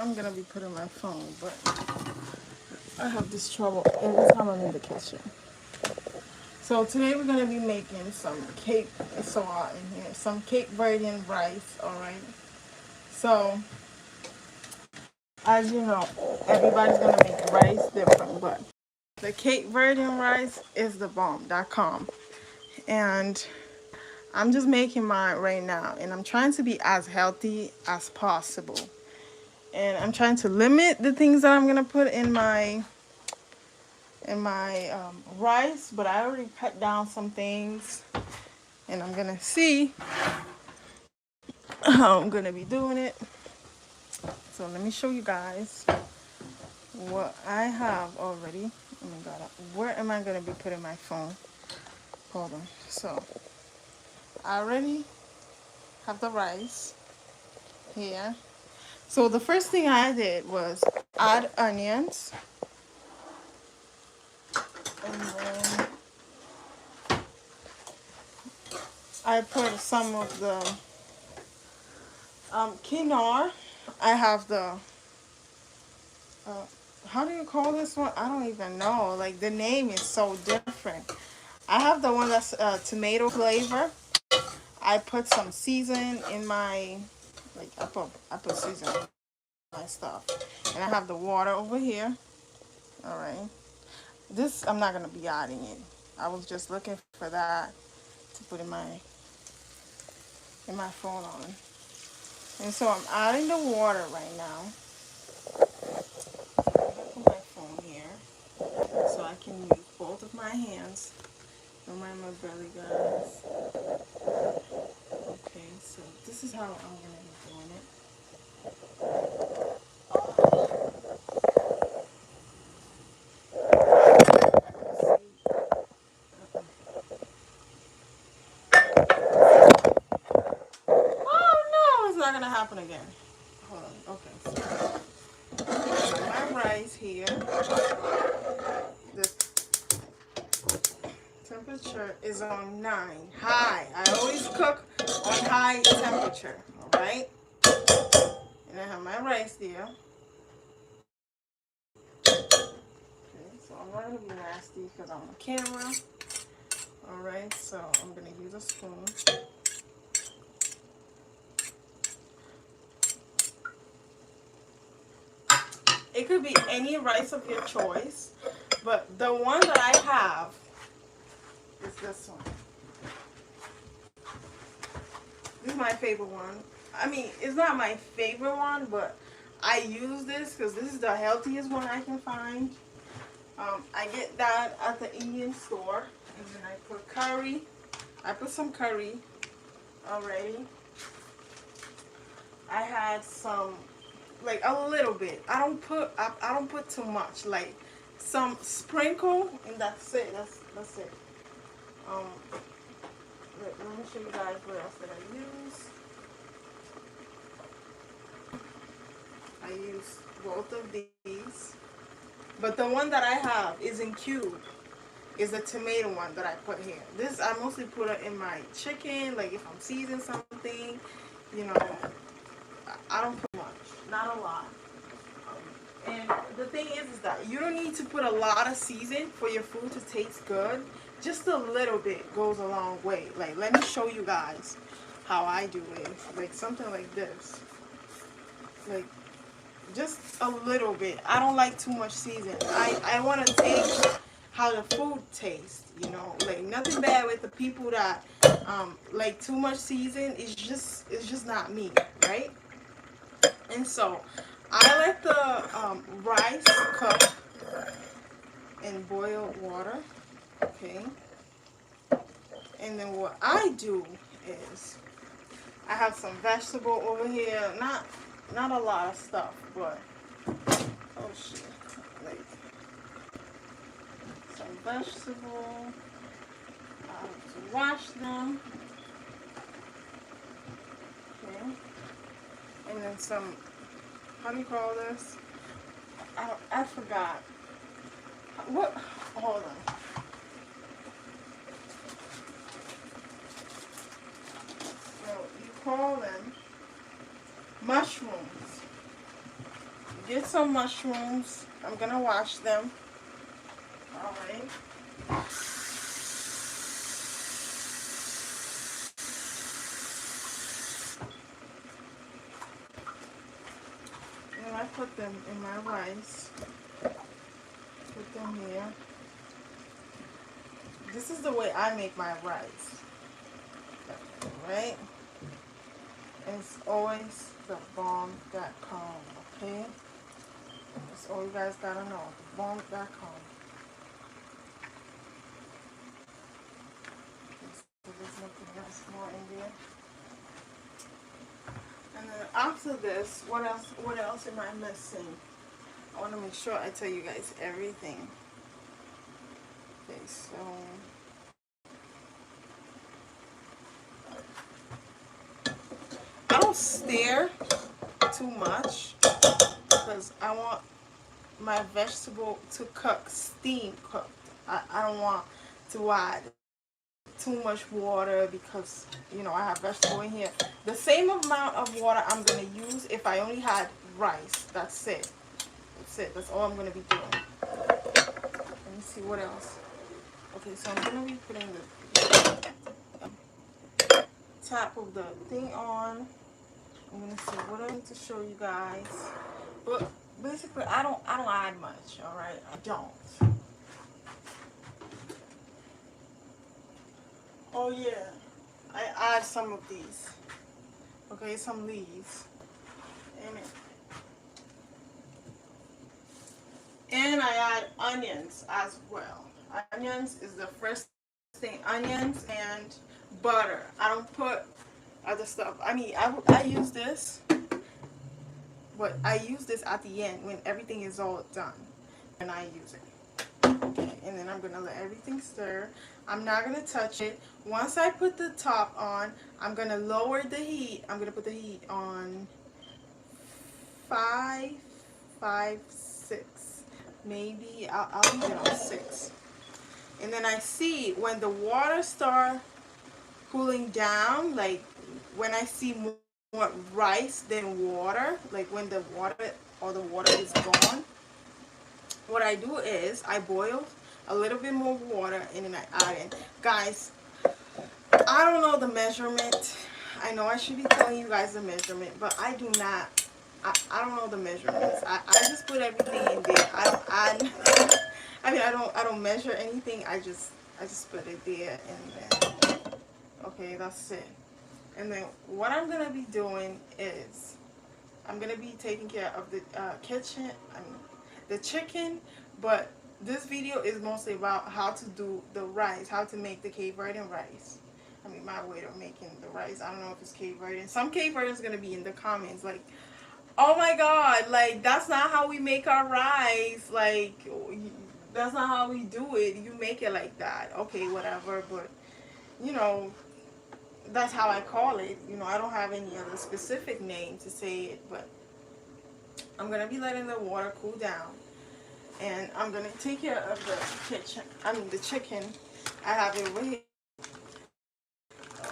I'm gonna be putting my phone, but I have this trouble every time I'm in the kitchen. So today we're gonna be making some cake. It's so hot in here. Some capeverdean rice. All right. So as you know, everybody's gonna make rice different, but the capeverdean rice is the bomb.com, and I'm just making mine right now, and I'm trying to be as healthy as possible. And I'm trying to limit the things that I'm gonna put in my rice, but I already cut down some things, and I'm gonna see how I'm gonna be doing it. So let me show you guys what I have already. Oh my god, where am I gonna be putting my phone? Hold on. So I already have the rice here. So the first thing I did was add onions, and then I put some of the quinoa. I have the uh, how do you call this one? I don't even know. Like, the name is so different. I have the one that's tomato flavor. I put some season in my, like, I put season in my stuff, and I have the water over here. All right. This I'm not gonna be adding it. I was just looking for that to put in my phone on. And so I'm adding the water right now. I'm gonna put my phone here so I can use both of my hands. Don't mind my belly, guys. Okay, so this is how I'm gonna be doing it. Oh no, it's not gonna happen again. Hold on. Okay, so my rice here. The temperature is on 9, high. I always cook on high temperature. All right, and I have my rice there. Okay, so I'm not gonna be nasty because I'm on camera. All right, so I'm gonna use a spoon. It could be any rice of your choice, but the one that I have is this one. This is my favorite one. I mean, it's not my favorite one, but I use this because this is the healthiest one I can find. I get that at the Indian store, and then I put curry. I put some curry already. I had some, like, a little bit. I don't put too much. Like, some sprinkle, and that's it. That's it. Um, let me show you guys what else that I use both of these, but the one that I have is in cube. Is the tomato one that I put here. This I mostly put it in my chicken, like if I'm seasoning something, you know. I don't put much, not a lot. And the thing is that you don't need to put a lot of season for your food to taste good. Just a little bit goes a long way. Like, let me show you guys how I do it. Like something like this. Like, just a little bit. I don't like too much season. I want to taste how the food tastes, you know. Like, nothing bad with the people that like too much season. It's just not me, right? And so I let the rice cook in boiled water, okay? And then what I do is I have some vegetable over here. Not a lot of stuff, but oh shit. Like, some vegetable. I have to wash them. Okay. And then some, how do you call this? I forgot. What? Hold on. So you call them mushrooms. get some mushrooms. I'm gonna wash them. All right. And I put them in my rice. Put them here. This is the way I make my rice. Right? And it's always the bomb.com, okay? That's all you guys gotta know. Bomb.com. So there's nothing else more in there. And then after this, what else am I missing? I want to make sure I tell you guys everything. Okay, so I don't stir too much because I want my vegetable to cook, steam cooked. I don't want to add too much water because, you know, I have vegetable in here. The same amount of water I'm going to use if I only had rice. That's it. That's it. That's all I'm going to be doing. Let me see what else. Okay, so I'm going to be putting the top of the thing on. I'm going to see what I need to show you guys. But basically, I don't add much, all right? I don't. Oh yeah, I add some of these. Okay, some leaves. Amen. And I add onions as well. Onions is the first thing. Onions and butter. I don't put other stuff. I mean, I use this, but I use this at the end when everything is all done. And I use it. Okay, and then I'm gonna let everything stir. I'm not gonna touch it. Once I put the top on, I'm gonna lower the heat. I'm gonna put the heat on 6. Maybe I'll leave it on 6. And then I see when the water start cooling down, like when I see more rice than water, like when the water is gone, what I do is I boil a little bit more water and then I add in. Guys, I don't know the measurement. I know I should be telling you guys the measurement, but I do not. I don't know the measurements. I just put everything in there. I don't add. I mean, I don't measure anything. I just put it there and then. Okay, that's it. And then what I'm gonna be doing is I'm gonna be taking care of the kitchen. I mean, the chicken, but this video is mostly about how to do the rice, how to make the capeverdean rice. I mean, my way of making the rice. I don't know if it's capeverdean. Some capeverdean is gonna be in the comments like, oh my god, like that's not how we make our rice. Like that's not how we do it. You make it like that. Okay, whatever. But you know, that's how I call it. You know, I don't have any other specific name to say it, but I'm gonna be letting the water cool down. And I'm gonna take care of the kitchen. I mean the chicken. I have it over here.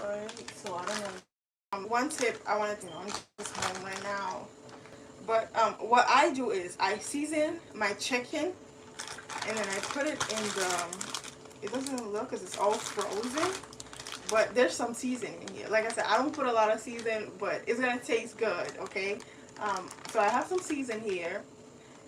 Alright, so I don't know. One tip I wanted to know, I'm just home right now. But what I do is I season my chicken and then I put it in the. It doesn't look because it's all frozen, but there's some seasoning in here. Like I said, I don't put a lot of season, but it's gonna taste good. Okay. So I have some season here.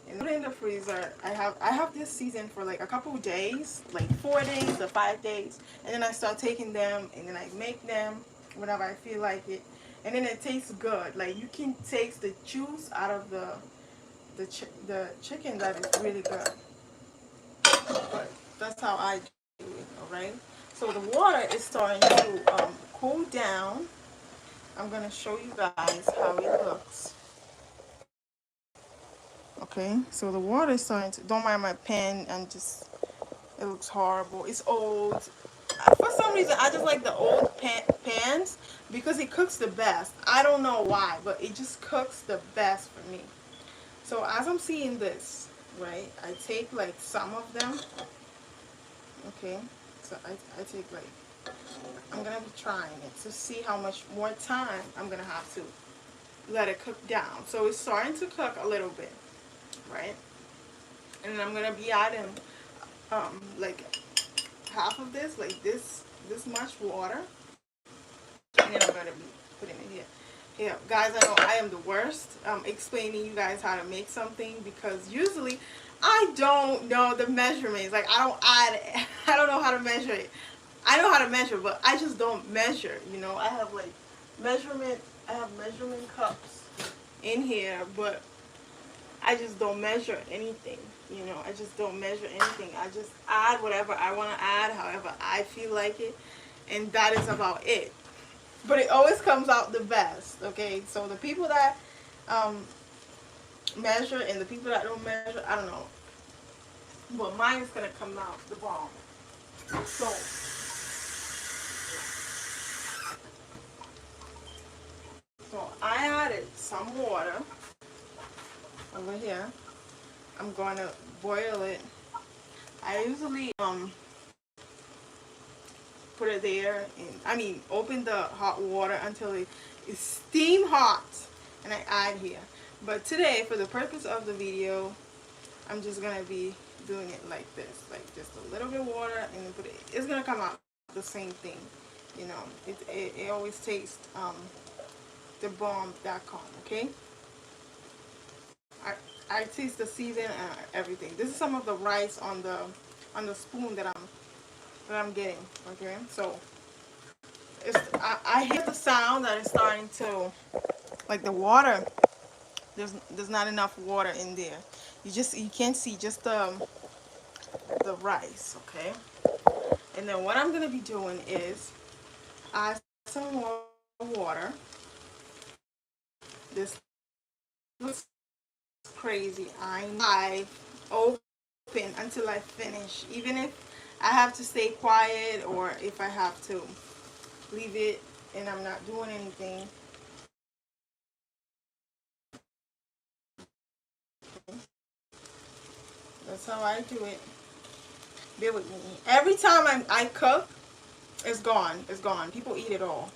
And put it in the freezer. I have this season for like a couple of days, like 4 days or 5 days, and then I start taking them and then I make them whenever I feel like it, and then it tastes good. Like you can taste the juice out of the chicken. That is really good. But that's how I do it. All right. So the water is starting to cool down. I'm gonna show you guys how it looks. Okay, so the water is starting to, don't mind my pan, and just, it looks horrible. It's old. For some reason, I just like the old pans because it cooks the best. I don't know why, but it just cooks the best for me. So as I'm seeing this, right, I take like some of them. Okay, so I take like, I'm going to be trying it to see how much more time I'm going to have to let it cook down. So it's starting to cook a little bit. right? And then I'm gonna be adding like half of this, like this much water, and then I'm gonna be putting it here. Yeah, guys, I know I am the worst explaining you guys how to make something, because usually I don't know the measurements. Like I don't add, I don't know how to measure it. I know how to measure, but I just don't measure. You know, I have like measurement. I have measurement cups in here, but I just don't measure anything. You know, I just don't measure anything. I just add whatever I want to add, however I feel like it, and that is about it. But it always comes out the best. Okay, so the people that um, measure and the people that don't measure, I don't know, but mine is gonna come out the bomb. So I added some water over here. I'm going to boil it. I usually put it there, and I mean open the hot water until it is steam hot, and I add here. But today, for the purpose of the video, I'm just gonna be doing it like this, like just a little bit of water, and then put it. It's gonna come out the same thing, you know. It always tastes the bomb.com. Okay. I I taste the season and everything. This is some of the rice on the spoon that I'm getting. Okay, so I hear the sound that it's starting to, like the water. There's not enough water in there. You can't see just the rice. Okay, and then what I'm gonna be doing is add some more water. This looks crazy. I open until I finish, even if I have to stay quiet or if I have to leave it and I'm not doing anything. That's how I do it. Bear with me. Every time I cook, it's gone. It's gone. People eat it all.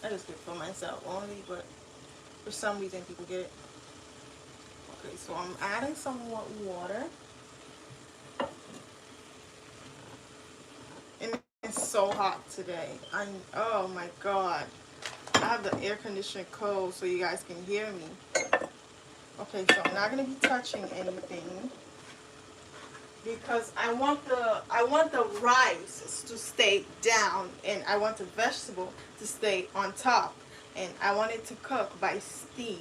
I just cook for myself only, but for some reason people get it. Okay, so I'm adding some more water. And it's so hot today. Oh my god. I have the air conditioner cold so you guys can hear me. Okay, so I'm not gonna be touching anything because I want the rice to stay down, and I want the vegetable to stay on top, and I want it to cook by steam.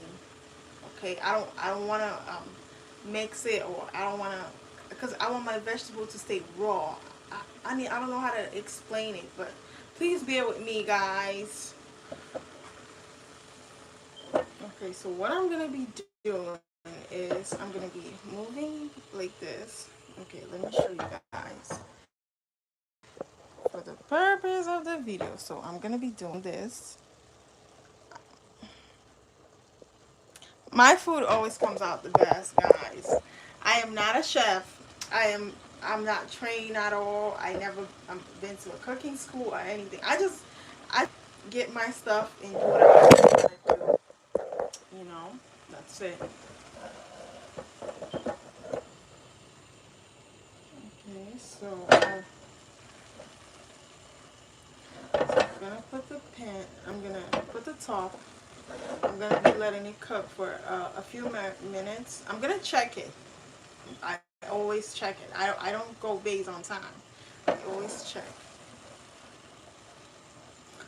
Okay, I don't want to mix it, or I don't want to, because I want my vegetable to stay raw. I mean, I don't know how to explain it, but please bear with me, guys. Okay, so what I'm gonna be doing is I'm gonna be moving like this. Okay, let me show you guys for the purpose of the video. So I'm gonna be doing this. My food always comes out the best, guys. I am not a chef. I'm not trained at all. I've been to a cooking school or anything. I get my stuff and do what I want to do. You know, that's it. Okay, I'm gonna put the pan. I'm gonna put the top. I'm gonna be letting it cook for a few minutes. I'm gonna check it. I always check it. I don't go based on time. I always check.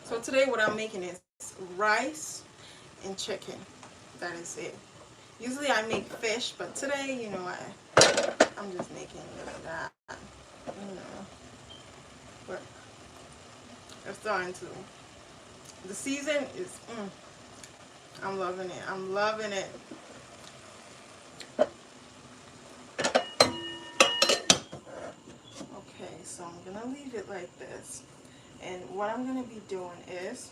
So today what I'm making is rice and chicken. That is it. Usually I make fish, but today, you know, I'm just making that. You know, but it's starting to. The season is. I'm loving it. I'm loving it. Okay, so I'm gonna leave it like this. And what I'm gonna be doing is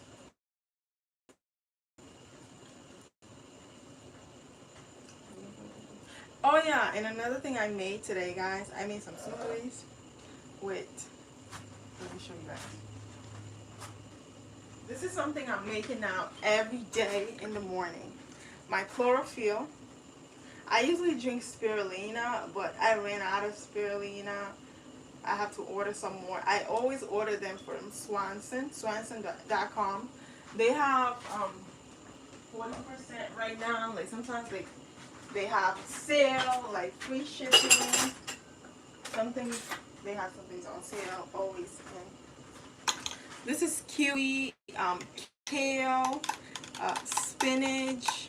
oh yeah, and another thing I made today, guys, I made some smoothies with, let me show you guys. This is something I'm making now every day in the morning. My chlorophyll. I usually drink spirulina, but I ran out of spirulina. I have to order some more. I always order them from Swanson.com. They have 40% right now. Like sometimes they have sale, like free shipping. Something they have some things on sale always. This is kiwi, kale, spinach.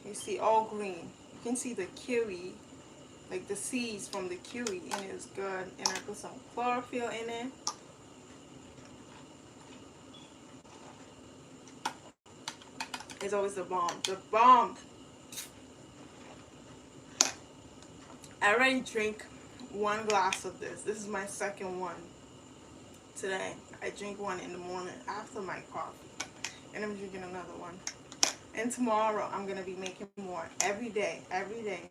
You see all green. You can see the kiwi, like the seeds from the kiwi, and it's good. And I put some chlorophyll in it. It's always the bomb. The bomb. I already drink one glass of this. This is my second one today. I drink one in the morning after my coffee. And I'm drinking another one. And tomorrow I'm going to be making more every day. Every day.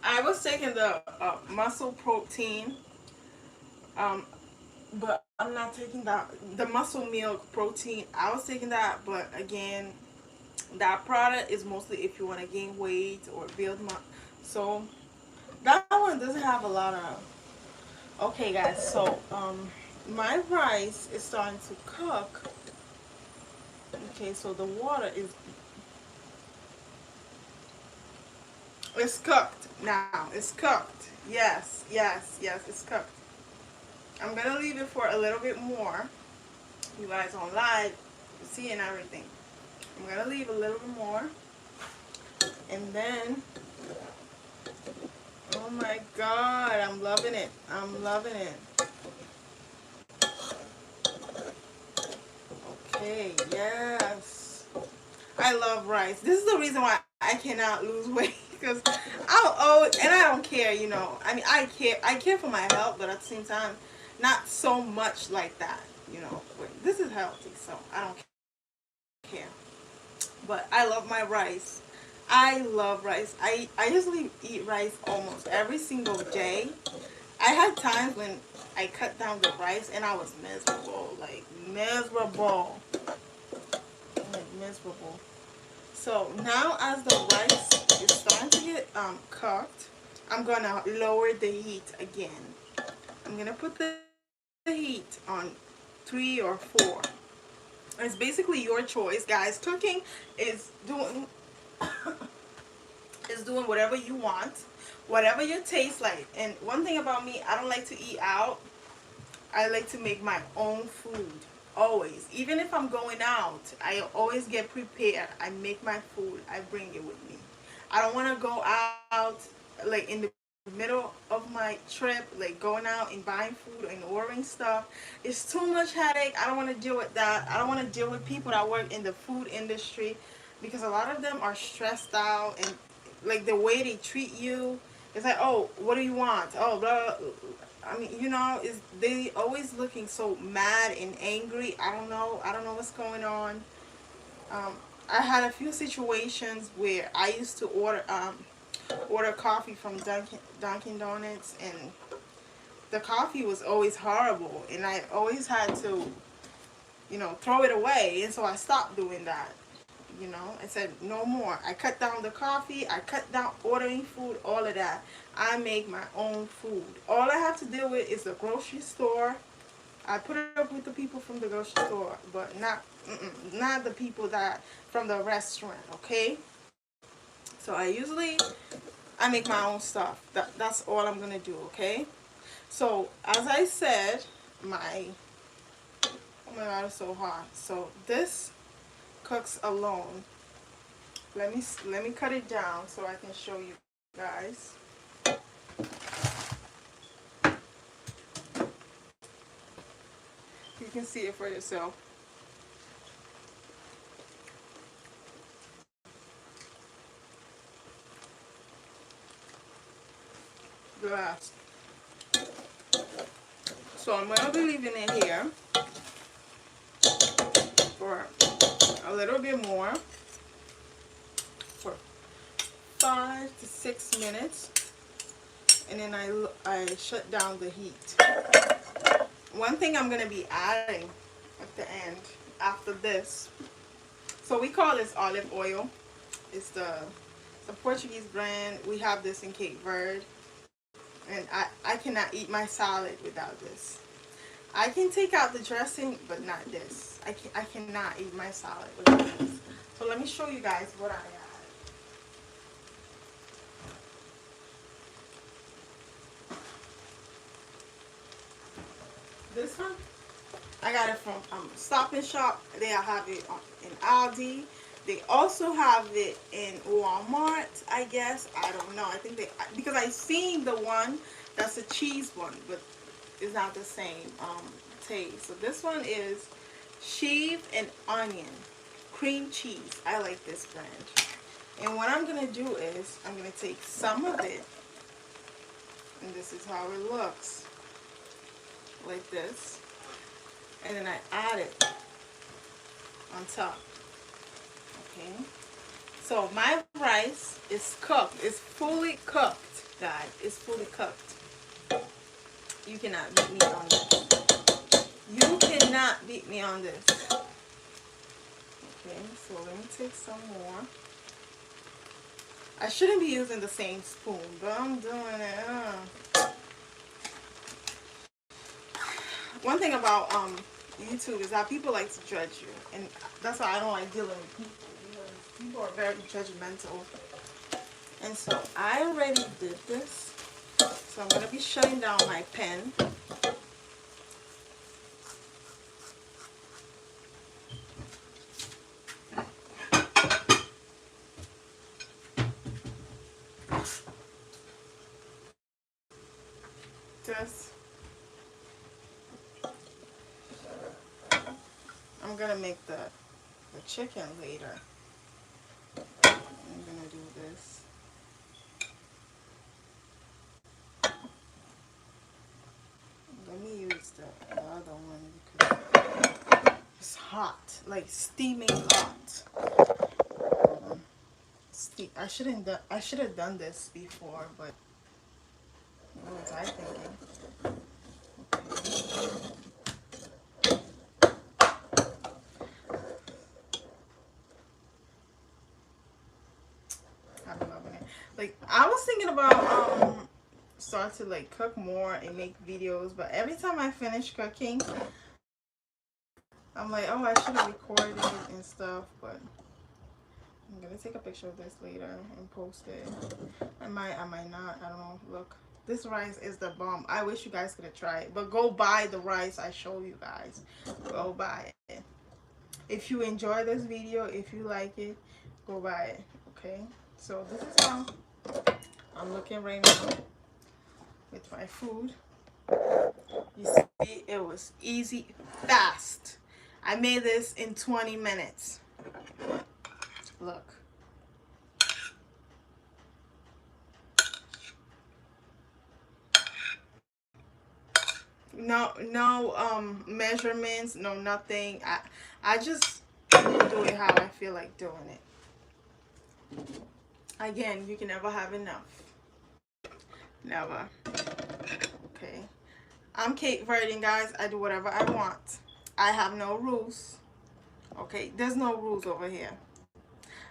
I was taking the muscle protein, but I'm not taking that, the muscle milk protein. I was taking that, but again, that product is mostly if you want to gain weight or build so that one doesn't have a lot of. Okay, guys, so my rice is starting to cook. Okay, so the water is, it's cooked now. It's cooked. Yes, yes, yes, it's cooked. I'm gonna leave it for a little bit more. You guys on live, seeing everything. I'm gonna leave a little bit more, and then, oh my God, I'm loving it. I'm loving it. Okay, yes. I love rice. This is the reason why I cannot lose weight, because I'll always, and I don't care, you know. I mean, I care for my health, but at the same time, not so much like that, you know. But this is healthy, so I don't care. But I love my rice. I love rice. I usually eat rice almost every single day. I had times when I cut down the rice and I was miserable, like miserable, like miserable. So now as the rice is starting to get cooked, I'm gonna lower the heat again. I'm gonna put the heat on 3 or 4. It's basically your choice, guys. Cooking is doing is doing whatever you want, whatever your taste like. And one thing about me, I don't like to eat out. I like to make my own food. Always. Even if I'm going out, I always get prepared. I make my food. I bring it with me. I don't want to go out like in the middle of my trip, like going out and buying food and ordering stuff. It's too much headache. I don't want to deal with that. I don't want to deal with people that work in the food industry, because a lot of them are stressed out, and like the way they treat you, it's like, oh, what do you want? Oh, blah. I mean, you know, is they always looking so mad and angry. I don't know. I don't know what's going on. Um, I had a few situations where I used to order coffee from Dunkin' Donuts, and the coffee was always horrible, and I always had to, you know, throw it away. And so I stopped doing that. You know, I said no more. I cut down the coffee. I cut down ordering food. All of that. I make my own food. All I have to deal with is the grocery store. I put it up with the people from the grocery store, but not the people that from the restaurant. Okay. So I make my own stuff. That's all I'm gonna do. Okay. So as I said, oh my God, it's so hot. So this cooks alone. Let me cut it down so I can show you guys. You can see it for yourself. Glass. So I'm gonna be leaving it here for a little bit more, for 5 to 6 minutes, and then I shut down the heat. One thing I'm gonna be adding at the end after this. So we call this olive oil. It's the Portuguese brand. We have this in Cape Verde, and I cannot eat my salad without this. I can take out the dressing, but not this. I cannot eat my salad without this. So let me show you guys what I add. This one, I got it from Stop and Shop. They have it in Aldi. They also have it in Walmart, I guess. I don't know. I think they, because I seen the one that's a cheese one, but it's not the same taste. So this one is sheep and onion cream cheese. I like this brand. And what I'm gonna do is I'm gonna take some of it, and this is how it looks, like this, and then I add it on top. Okay, so my rice is cooked. It's fully cooked, guys. It's fully cooked. You cannot beat me on this. You cannot beat me on this. Okay, so let me take some more. I shouldn't be using the same spoon, but I'm doing it. One thing about YouTube is that people like to judge you, and that's why I don't like dealing with people, because people are very judgmental. And so I already did this, so I'm gonna be shutting down my pan. This, I'm gonna make the chicken later. I'm gonna do this. Let me use the other one because it's hot, like steaming hot. I should have done this before, but what was I thinking? I'm loving it. Like, I was thinking about start to like cook more and make videos, but every time I finish cooking, I'm like, oh, I should have recorded it and stuff, but I'm gonna take a picture of this later and post it. I might not. I don't know. Look, this rice is the bomb. I wish you guys could have tried it, but go buy the rice I show you guys. Go buy it. If you enjoy this video, if you like it, go buy it. Okay. So this is how I'm looking right now with my food. You see, it was easy, fast. I made this in 20 minutes. Look. No measurements, no nothing. I just do it how I feel like doing it. Again, you can never have enough. Never. Okay. I'm Cape Verdean, guys. I do whatever I want. I have no rules. Okay, there's no rules over here.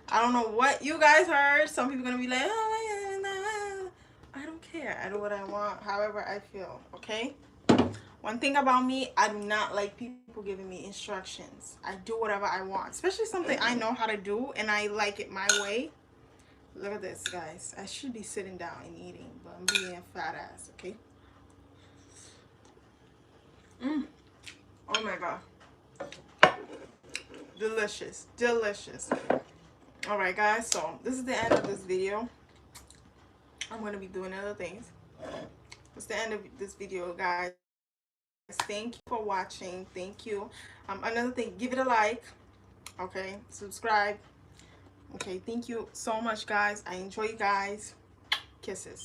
I don't know what you guys heard. Some people are gonna be like, oh, no. I don't care. I do what I want, however I feel. Okay. One thing about me, I do not like people giving me instructions. I do whatever I want, especially something I know how to do and I like it my way. Look at this, guys. I should be sitting down and eating, but I'm being a fat ass, okay? Oh my god. Delicious. Delicious. Alright, guys. So, this is the end of this video. I'm going to be doing other things. It's the end of this video, guys. Thank you for watching. Thank you. Another thing, give it a like. Okay? Subscribe. Okay, thank you so much, guys. I enjoy you guys. Kisses.